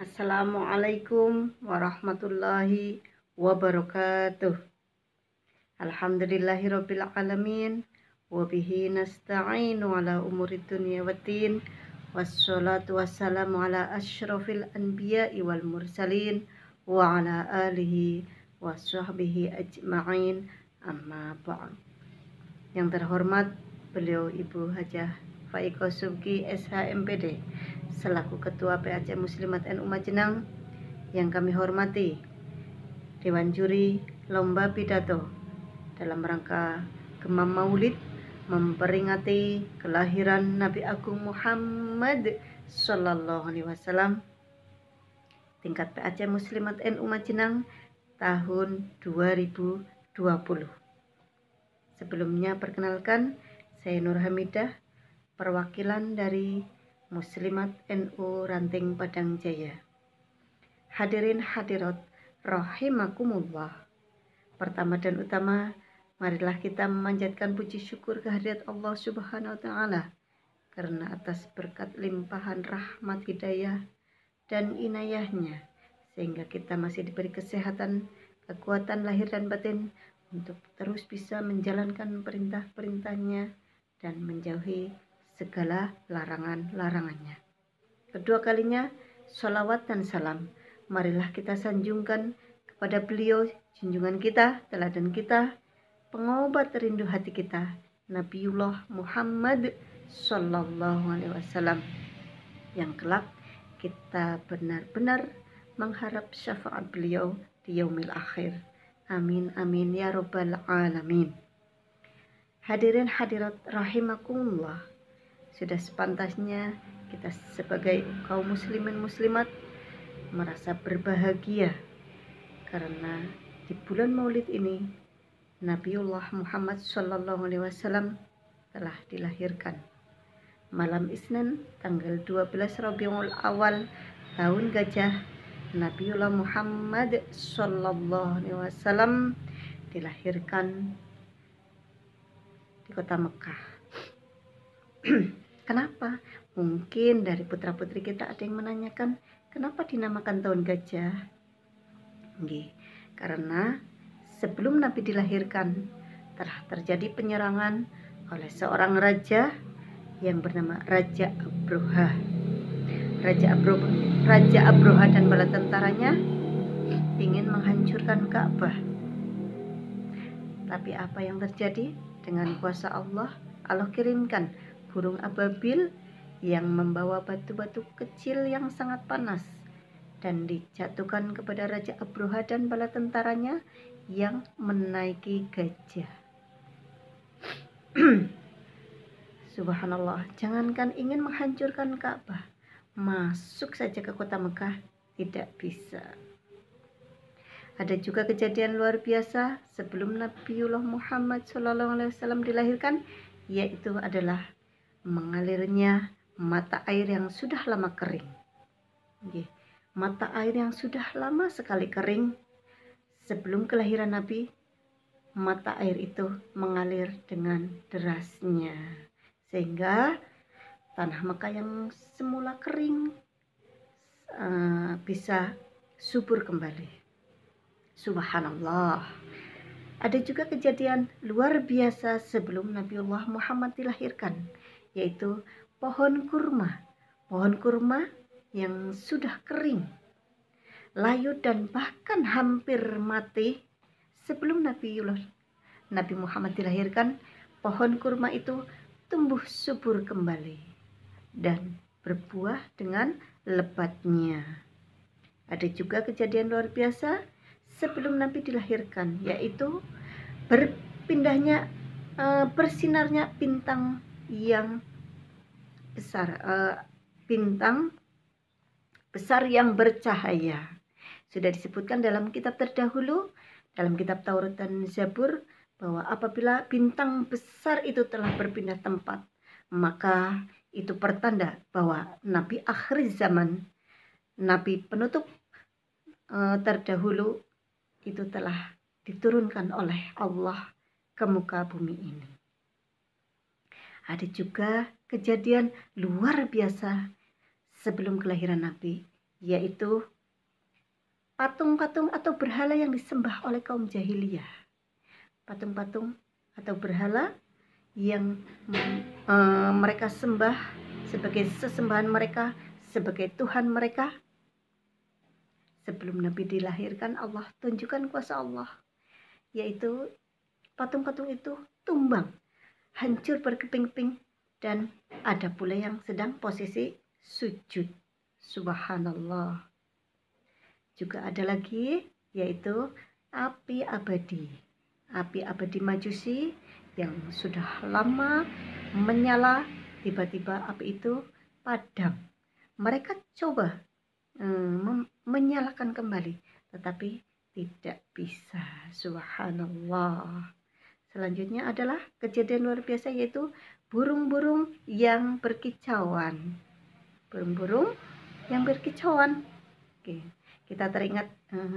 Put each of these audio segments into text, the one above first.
Assalamualaikum warahmatullahi wabarakatuh. Alhamdulillahirabbil alamin wa bihi nasta'inu ala umurid dunya waddin. Wassalatu wassalamu ala asyrafil anbiya'i wal mursalin wa ala alihi wa sahbihi ajma'in. Amma ba'd. Yang terhormat beliau Ibu Hajah Faiko Subki SHMPD selaku Ketua PAC Muslimat NU Majenang, yang kami hormati Dewan Juri Lomba Pidato dalam rangka Gemam Maulid memperingati kelahiran Nabi Agung Muhammad Sallallahu Alaihi Wasallam tingkat PAC Muslimat NU Majenang tahun 2020. Sebelumnya perkenalkan, saya Nur Hamidah, perwakilan dari Muslimat NU Ranting Padang Jaya. Hadirin hadirat rahimakumullah. Pertama dan utama, marilah kita memanjatkan puji syukur kehadirat Allah Subhanahu wa taala karena atas berkat limpahan rahmat hidayah dan inayahnya sehingga kita masih diberi kesehatan, kekuatan lahir dan batin untuk terus bisa menjalankan perintah-perintahnya dan menjauhi segala larangan-larangannya. Kedua kalinya, sholawat dan salam marilah kita sanjungkan kepada beliau, junjungan kita, teladan kita, pengobat rindu hati kita, Nabiullah Muhammad Sallallahu Alaihi Wasallam, yang kelak kita benar-benar mengharap syafaat beliau di yaumil akhir. Amin amin ya rabbal alamin. Hadirin hadirat rahimakumullah, sudah sepantasnya kita sebagai kaum muslimin muslimat merasa berbahagia karena di bulan Maulid ini Nabiullah Muhammad Sallallahu Alaihi Wasallam telah dilahirkan malam Isnin tanggal 12 Rabiul Awal tahun Gajah. Nabiullah Muhammad Sallallahu Alaihi Wasallam dilahirkan di kota Mekah. Kenapa? Mungkin dari putra-putri kita ada yang menanyakan, kenapa dinamakan tahun Gajah? Karena sebelum Nabi dilahirkan telah terjadi penyerangan oleh seorang raja yang bernama Raja Abroha. Raja Abroha dan bala tentaranya ingin menghancurkan Ka'bah. Tapi apa yang terjadi? Dengan kuasa Allah, Allah kirimkan burung ababil yang membawa batu-batu kecil yang sangat panas dan dijatuhkan kepada Raja Abroha dan bala tentaranya yang menaiki gajah. Subhanallah, jangankan ingin menghancurkan Ka'bah, masuk saja ke kota Mekah tidak bisa. Ada juga kejadian luar biasa sebelum Nabiullah Muhammad SAW dilahirkan, yaitu adalah mengalirnya mata air yang sudah lama kering. Mata air yang sudah lama sekali kering sebelum kelahiran Nabi, mata air itu mengalir dengan derasnya sehingga tanah Mekah yang semula kering bisa subur kembali. Subhanallah. Ada juga kejadian luar biasa sebelum Nabiullah Muhammad dilahirkan, yaitu pohon kurma. Pohon kurma yang sudah kering, layu dan bahkan hampir mati sebelum Nabi Muhammad dilahirkan, pohon kurma itu tumbuh subur kembali dan berbuah dengan lebatnya. Ada juga kejadian luar biasa sebelum Nabi dilahirkan, yaitu bersinarnya bintang yang besar, bintang besar yang bercahaya. Sudah disebutkan dalam kitab terdahulu, dalam kitab Taurat dan Zabur, bahwa apabila bintang besar itu telah berpindah tempat, maka itu pertanda bahwa Nabi akhir zaman, Nabi penutup terdahulu itu telah diturunkan oleh Allah ke muka bumi ini. Ada juga kejadian luar biasa sebelum kelahiran Nabi, yaitu patung-patung atau berhala yang disembah oleh kaum jahiliyah. Patung-patung atau berhala yang mereka sembah sebagai sesembahan mereka, sebagai Tuhan mereka. Sebelum Nabi dilahirkan, Allah tunjukkan kuasa Allah, yaitu patung-patung itu tumbang, hancur berkeping-keping, dan ada pula yang sedang posisi sujud. Subhanallah. Juga ada lagi, yaitu api abadi. Api abadi Majusi yang sudah lama menyala, tiba-tiba api itu padam. Mereka coba menyalakan kembali, tetapi tidak bisa. Subhanallah. Selanjutnya adalah kejadian luar biasa, yaitu burung-burung yang berkicauan. Burung-burung yang berkicauan. Oke, kita teringat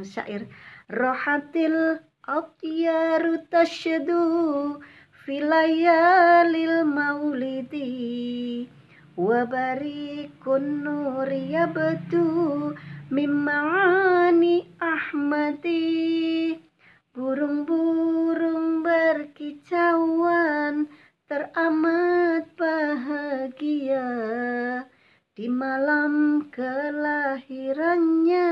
syair rohatil atyaru tasyadu filayalil maulidi wa barikun nuri yabdu mim'ani ahmadi. Burung-burung berkicauan teramat bahagia di malam kelahirannya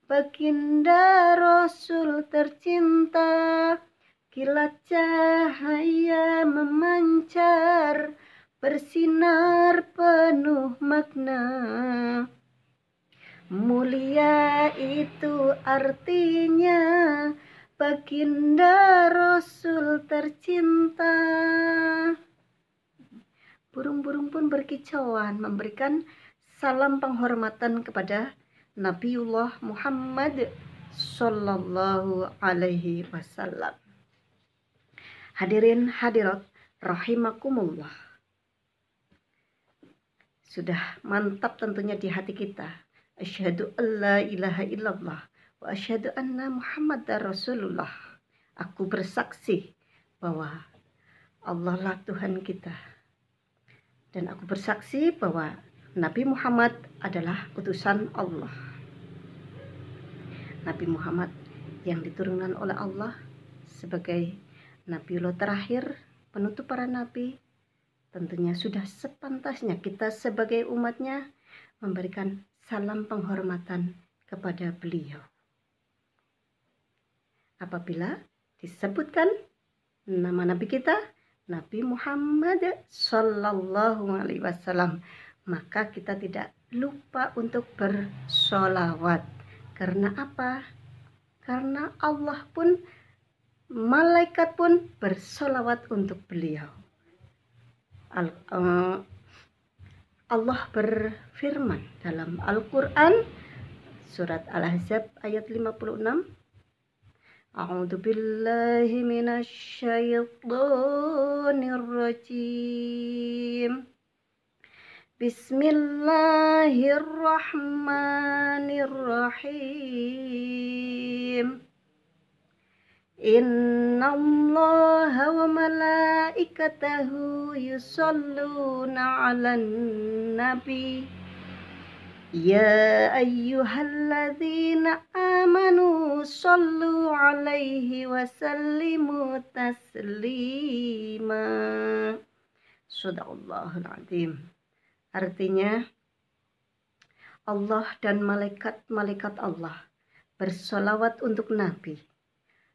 baginda Rasul tercinta. Kilat cahaya memancar bersinar penuh makna. Mulia itu artinya baginda Rasul tercinta. Burung-burung pun berkicauan memberikan salam penghormatan kepada Nabiullah Muhammad Sallallahu Alaihi Wasallam. Hadirin hadirat rahimakumullah. Sudah mantap tentunya di hati kita. Asyhadu alla ilaha illallah wa asyhadu anna Muhammadar Rasulullah. Aku bersaksi bahwa Allah lah Tuhan kita. Dan aku bersaksi bahwa Nabi Muhammad adalah utusan Allah. Nabi Muhammad yang diturunkan oleh Allah sebagai Nabiullah terakhir, penutup para nabi. Tentunya sudah sepantasnya kita sebagai umatnya memberikan salam penghormatan kepada beliau. Apabila disebutkan nama Nabi kita, Nabi Muhammad Sallallahu Alaihi Wasallam, maka kita tidak lupa untuk bersolawat. Karena apa? Karena Allah pun, malaikat pun bersolawat untuk beliau. Allah berfirman dalam Al-Quran, surat Al-Ahzab ayat 56, A'udzu billahi minasy syaithanir rajim. Bismillahirrahmanirrahim. Innallaha wa malaikatahu yusholluna 'alan nabi. Ya ayyuhalladzina amanu shollu alaihi wa sallimu taslima. Shadaqallahul azim. Artinya, Allah dan malaikat-malaikat Allah bersolawat untuk Nabi.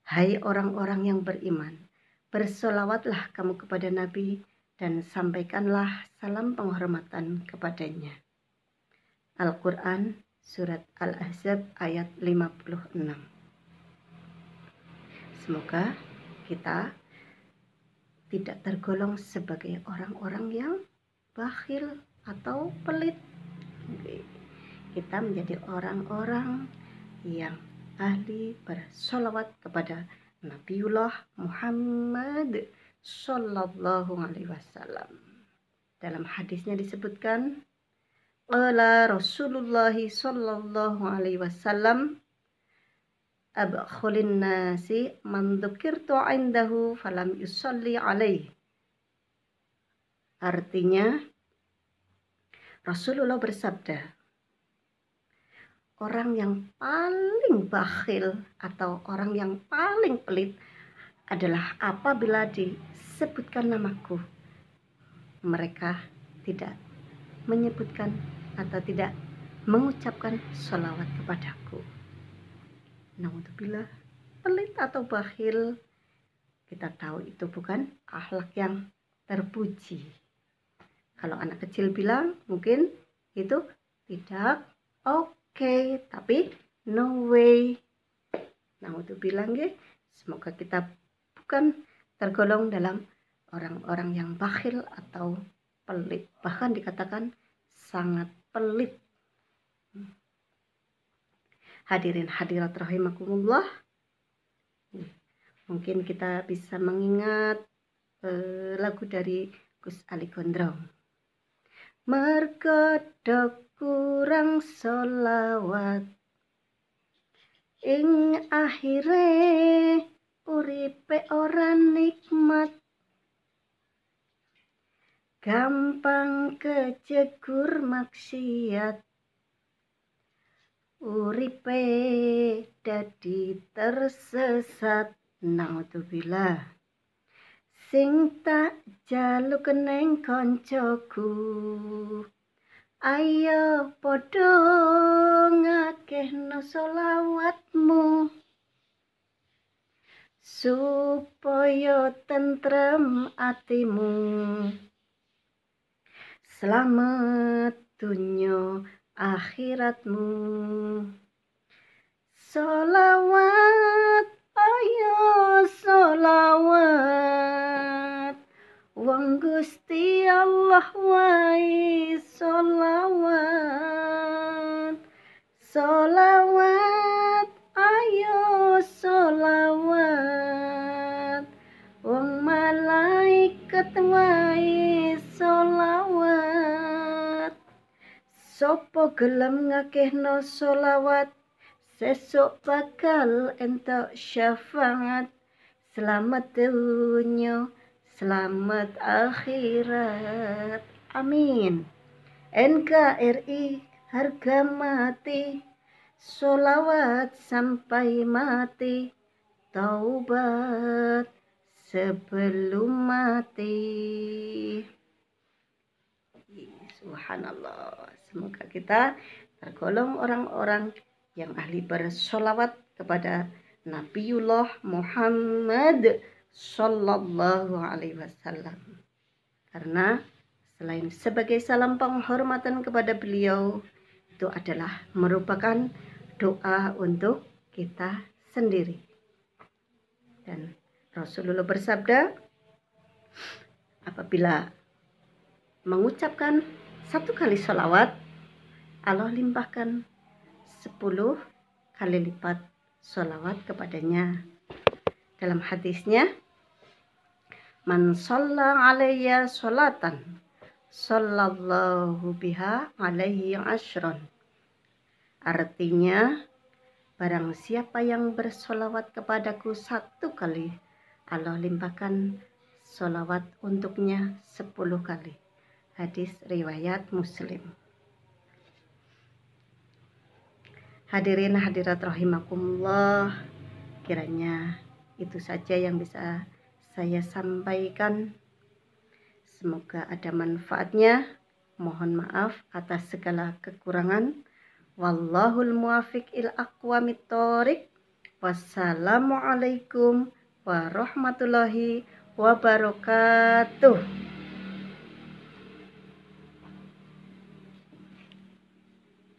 Hai orang-orang yang beriman, bersolawatlah kamu kepada Nabi dan sampaikanlah salam penghormatan kepadanya. Al-Quran surat Al-Ahzab ayat 56. Semoga kita tidak tergolong sebagai orang-orang yang bakhil atau pelit. Kita menjadi orang-orang yang ahli bersolawat kepada Nabiullah Muhammad Sallallahu Alaihi Wasallam. Dalam hadisnya disebutkan, qala Rasulullah Sallallahu Alaihi Wasallam, abkhulin nasi man dzukirtu indahu falam yusalli alaihi. Artinya, Rasulullah bersabda, orang yang paling bakhil atau orang yang paling pelit adalah apabila disebutkan namaku, mereka tidak menyebutkan atau tidak mengucapkan sholawat kepadaku. Naudzubillah, pelit atau bakhil, kita tahu itu bukan akhlak yang terpuji. Kalau anak kecil bilang mungkin itu tidak oke, tapi no way. Naudzubillah nggih, semoga kita bukan tergolong dalam orang-orang yang bakhil atau pelit, bahkan dikatakan sangat pelit. Hadirin hadirat rahimakumullah, mungkin kita bisa mengingat lagu dari Gus Ali Gondrong. Mergo kurang sholawat ing akhire uripe ora nikmat, gampang kejegur maksiat, uripe dadi tersesat. Naudzubillah, sing tak jaluk neng koncoku, ayo podo ngakehno sholawatmu, supaya tentrem atimu, selamat dunya akhiratmu. Sholawat, ayo sholawat, wong Gusti Allah wae sholawat. Sholawat, ayo sholawat, wong malaikat wae sholawat. Sopo gelem ngakehno sholawat, sesuk bakal entuk syafaat. Selamat dunya, selamat akhirat. Amin. NKRI harga mati, sholawat sampai mati, taubat sebelum mati. Subhanallah, semoga kita tergolong orang-orang yang ahli bersholawat kepada Nabiullah Muhammad Sallallahu Alaihi Wasallam, karena selain sebagai salam penghormatan kepada beliau, itu adalah merupakan doa untuk kita sendiri. Dan Rasulullah bersabda, apabila mengucapkan 1 kali sholawat, Allah limpahkan 10 kali lipat sholawat kepadanya. Dalam hadisnya, man shalla alayya sholatan sallallahu biha alaihi ashron. Artinya, barang siapa yang bersolawat kepadaku 1 kali, Allah limpahkan solawat untuknya 10 kali. Hadis riwayat Muslim. Hadirin hadirat rahimakumullah, kiranya itu saja yang bisa saya sampaikan. Semoga ada manfaatnya. Mohon maaf atas segala kekurangan. Wallahul muwafiq il aqwamit thoriq. Wassalamualaikum warahmatullahi wabarakatuh.